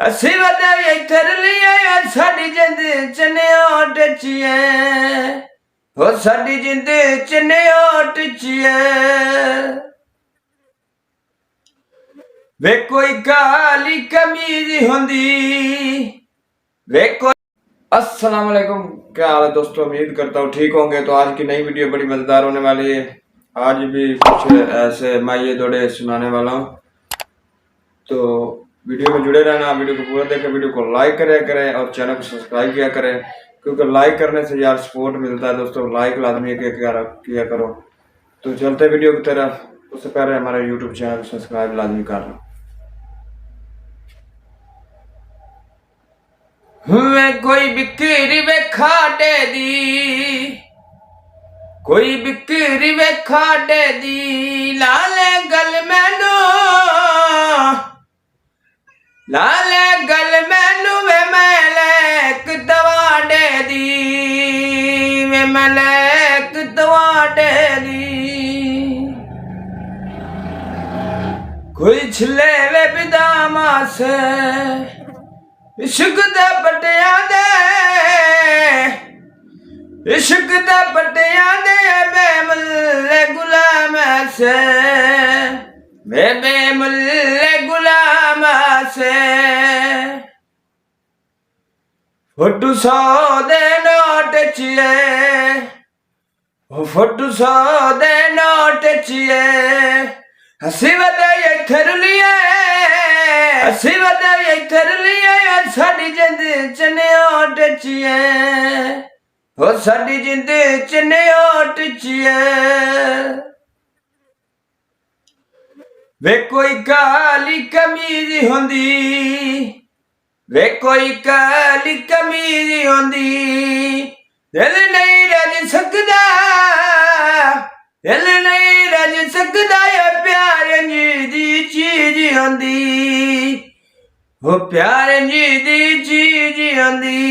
असी वधाई थर लिया साडी जिंद चन्या टचिए हो साडी जिंद चन्या टचिए वे कोई काली कमीज होंदी वे कोई। अस्सलाम वालेकुम, क्या हाल है दोस्तों। उम्मीद करता हूँ ठीक होंगे। तो आज की नई वीडियो बड़ी मज़ेदार होने वाली है। आज भी कुछ ऐसे माये दौड़े सुनाने वाला हूँ, तो वीडियो में जुड़े रहना। वीडियो को पूरा देखें, वीडियो को लाइक करें और चैनल को सब्सक्राइब किया करें, क्योंकि लाइक करने से यार सपोर्ट मिलता है दोस्तों। लाइक लाजमी किया करो। तो चलते वीडियो की तरफ। उससे पहले हमारे यूट्यूब चैनल को सब्सक्राइब लाजमी कर लो। हुए कोई बिक्री वे खाटे दी, कोई बिक्री वे खाटे दी, लाले गल मैनू, लाले गल मैनू वे मलैक दवाडे दी, वे मलैक दवाडे दी। कोई छिले वे बिदामा से इश्क दे बटिया दे, इश्क दे बटिया दे बेमुल्ले गुलाम से, बेमुल्ले गुलाम से। फोटू 100 दे नोट चिए, फोटू 100 दे नोट चिए, हसी वधाई थर लिया, हसी वधाई थर लिया साडी जिंद चन्या टचिए हो साडी जिंद चन्या टचिए। वे कोई काली कमीज होंदी, वे कोई काली कमीज होंदी, दिल नहीं रज सकदा, दिल नहीं रज सकदा, प्यार दी चीज होंदी, वो प्यार दी चीज होंदी।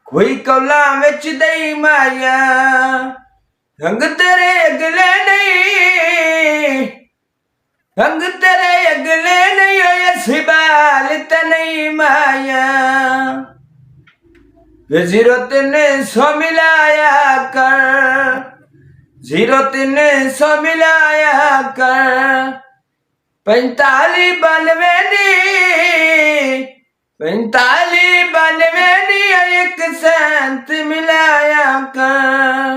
कोई कौला विच दई माया, रंग तेरे अगले नहीं, रंग तेरे अगले नहीं, ऐसी बाल ते नहीं माया। वे 0300 मिलाया कर, 0300 मिलाया कर, 4592 नी, 4592 नी, एक सेंट मिलाया कर,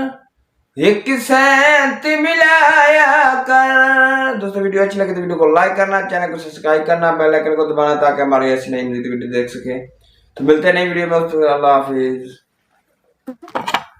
एक सेंट मिलाया कर। दोस्तों वीडियो अच्छी लगे तो वीडियो को लाइक करना, चैनल को सब्सक्राइब करना, बेल आइकन को दबाना, ताकि हमारी ऐसी नई वीडियो देख सके। तो मिलते हैं नई वीडियो में। अल्लाह हाफिज।